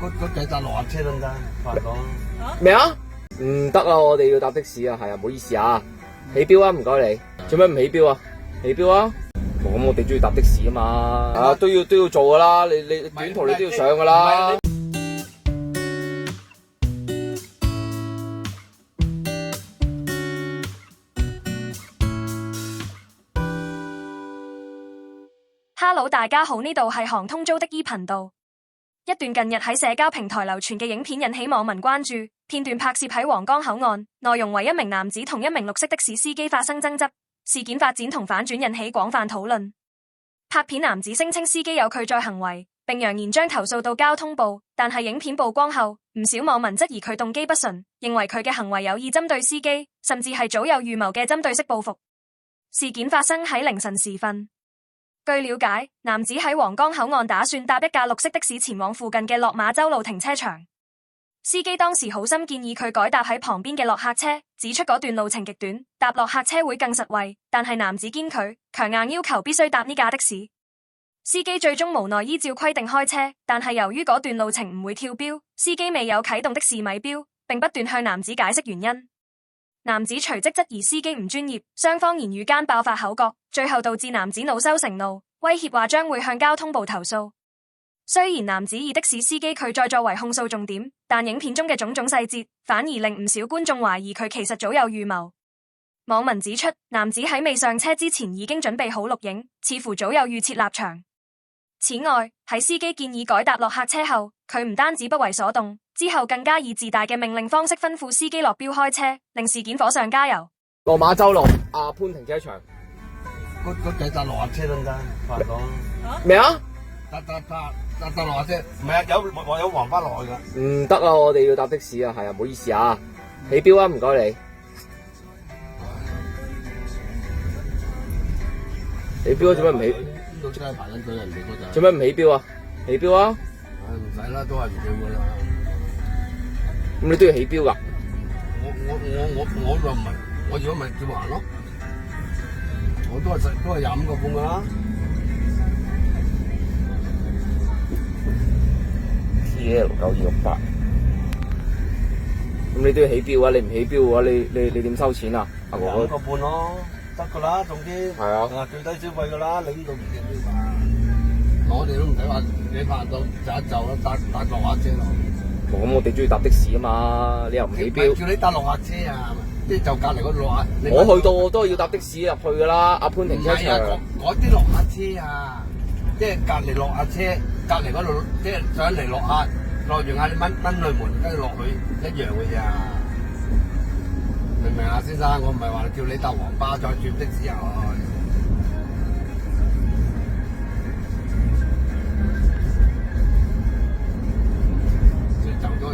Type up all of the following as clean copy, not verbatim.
嗰幾扎落下車得唔得？快講。咩啊？唔得啊！我哋要搭的士啊，係啊，唔好意思啊，起標啊，唔該你。做咩唔起標啊？起標啊！咁我哋中意搭的士啊嘛，啊都要做噶啦，你短途你都要上噶啦。Hello， 大家好，呢度係航通租的 E 頻道。一段近日喺社交平台流傳嘅影片引起網民關注，片段拍攝喺皇崗口岸，內容為一名男子同一名綠色的士司機發生爭執，事件發展同反轉引起廣泛討論。拍片男子聲稱司機有拒載行為，並揚言將投訴到交通部，但係影片曝光後，唔少網民質疑佢動機不純，認為佢嘅行為有意針對司機，甚至係早有預謀嘅針對式報復。事件發生喺凌晨時分。據了解，男子喺皇崗口岸打算搭一架綠色的士前往附近嘅落馬洲路停車場。司機當時好心建議佢改搭喺旁邊嘅落客車，指出嗰段路程極短，搭落客車會更實惠。但係男子堅拒，強硬要求必須搭呢架的士。司機最終無奈依照規定開車，但係由於嗰段路程唔會跳標，司機未有啟動的士米標，並不斷向男子解釋原因。男子隨即質疑司機唔專業，雙方言語間爆發口角，最後導致男子惱羞成怒，威脅話將會向交通部投訴。雖然男子以的士司機拒載作為控訴重點，但影片中嘅種種細節反而令唔少觀眾懷疑佢其實早有預謀。網民指出，男子喺未上車之前已經準備好錄影，似乎早有預設立場。此外，喺司機建議改搭落客車後，佢唔單止不為所動，之後更加以自大嘅命令方式吩咐司機落標開車，令事件火上加油。落馬洲路阿潘停車場，嗰幾扎落下車得唔得？快講。咩啊？搭落下車，唔係啊，有橫翻落去噶。唔得啊！我哋要搭的士啊，係啊，唔好意思啊，起標啊，唔該你。起標啊？做咩唔起？呢度真係排緊隊，人哋嗰陣。做咩唔起標啊？起標啊！唉，唔使啦，都係唔要噶啦。咁你都要起標噶？我就唔係，我如果咪照行咯，我都係25個半噶啦。TL9268，咁你都要起標啊！你唔起標嘅話，你點收錢啊？阿哥25個半咯，得噶啦，總之係啊，最低消費噶啦，你呢度唔計標嘛，我哋都唔使話幾百到就一就啦，搭落下車咯。咁我哋中意搭的士啊嘛，你又唔起標？叫你搭落下車啊，即係就隔離嗰度落下。我去到我都要搭的士入去噶啦，阿潘停車場。嗰啲落下車啊，即係隔離落下車，隔離嗰度即係上嚟落下，落完下你掹去門，跟住落去一樣嘅咋，明唔明啊，先生？我唔係話叫你搭黃巴再轉的士入去。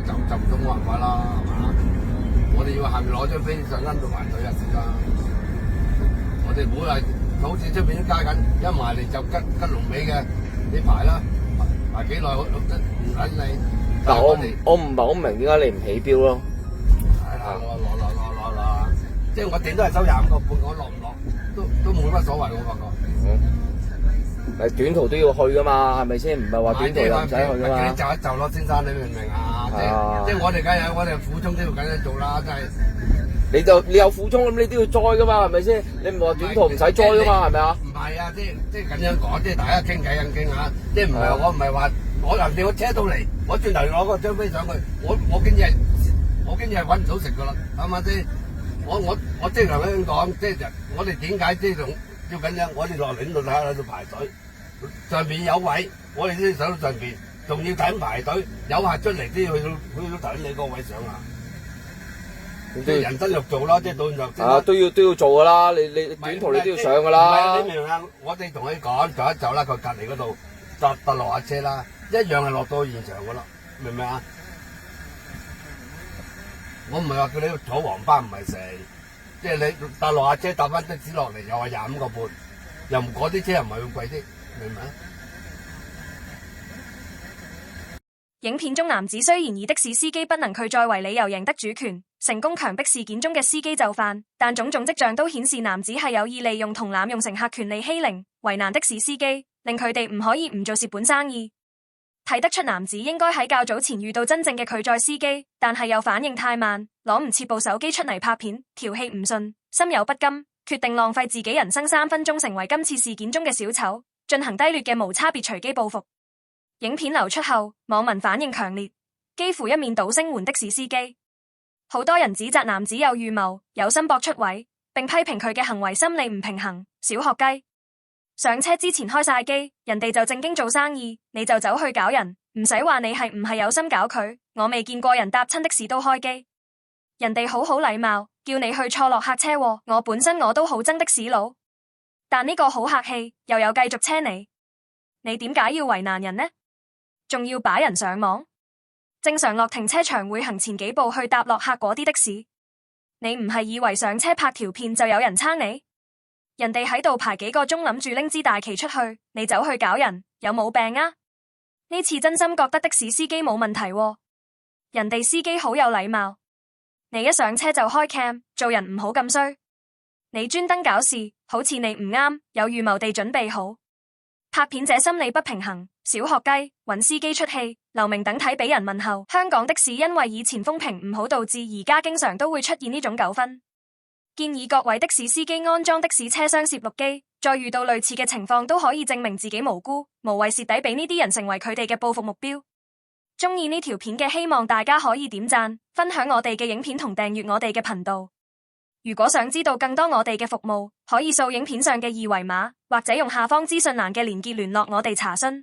就唔到冇辦法啦，係嘛？我哋要下面攞張飛上跟度排隊啊，先生。我哋唔好係好似出邊都加緊，一埋嚟就吉龍尾嘅，你排啦，排幾耐我都唔撚你。但我唔係好明點解你唔起標咯？係啦，落，即係我頂都係收25個半，我落唔落都冇乜所謂，我發覺。誒，短途都要去噶嘛，係咪先？唔係話短途又唔使去噶嘛。你就一就咯，先生，你明唔明啊？即係我哋梗係我哋苦衷都要緊緊做啦，真係。你有苦衷咁，你都要載噶嘛，係咪先？你唔係話短途唔使載噶嘛，係咪啊？唔係啊，即係咁樣講，即係大家傾偈咁傾下，即係唔係我唔係話我人哋我車到嚟，我轉頭攞個張飛上去，我經已係揾唔到食噶啦，係咪先？我即係同你講，即係我哋點解即係要緊張？我哋落嚟呢度睇下喺度排隊，上邊有位，我哋都要上到上邊，仲要等排隊，有客出嚟都要去到等你個位上啊！即係人生肉做啦，即係到就啊都要做噶啦，你短途你都要上噶啦。你明唔明啊？我哋同佢講就一就啦，佢隔離嗰度搭落下車啦，一樣係落到現場噶啦，明唔明啊？我唔係話叫你坐黃巴唔係成，即係你搭落下車搭翻的士落嚟又係25個半，又唔嗰啲車又唔係咁貴啲，明唔明啊？影片中男子雖然以的士司機不能拒載為理由贏得主權，成功強迫事件中嘅司機就範，但種種跡象都顯示男子係有意利用同濫用乘客權利欺凌，為難的士司機，令佢哋唔可以唔做蝕本生意。睇得出男子應該喺較早前遇到真正嘅拒載司機，但係又反應太慢，攞唔切部手機出嚟拍片，調戲唔順，心有不甘，決定浪費自己人生3分鐘，成為今次事件中嘅小丑，進行低劣嘅無差別隨機報復。影片流出後，網民反應強烈，幾乎一面倒聲援的士司機。好多人指責男子有預謀，有心搏出位，並批評佢嘅行為心理唔平衡。小學雞，上車之前開晒機，人哋就正經做生意，你就走去搞人，唔使話你係唔係有心搞佢。我未見過人搭親的士都開機，人哋好好禮貌，叫你去錯落客車喎。我本身我都好憎的士佬，但呢個好客氣，又有繼續車你點解要為難人呢？仲要擺人上網？正常落停車場會行前幾步去搭落客嗰啲的士，你唔係以為上車拍條片就有人撐你？人哋喺度排幾個鐘諗住拎支大旗出去，你走去搞人，有冇病啊？呢次真心覺得的士司機冇問題喎，人哋司機好有禮貌，你一上車就開 cam， 做人唔好咁衰，你專登搞事，好似你唔啱，有預謀地準備好。拍片者心理不平衡，小學雞揾司機出氣，劉明等睇俾人問候。香港的士因為以前風評唔好，導致而家經常都會出現呢種糾紛。建議各位的士司機安裝的士車廂攝錄機，再遇到類似嘅情況都可以證明自己無辜，無謂蝕底俾呢啲人成為佢哋嘅報復目標。中意呢條片嘅希望大家可以點讚、分享我哋嘅影片同訂閱我哋嘅頻道。如果想知道更多我哋嘅服務，可以掃影片上嘅二維碼，或者用下方資訊欄嘅連結聯絡我哋查詢。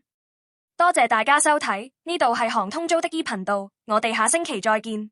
多謝大家收睇，呢度係行通租的 E 頻道，我哋下星期再見。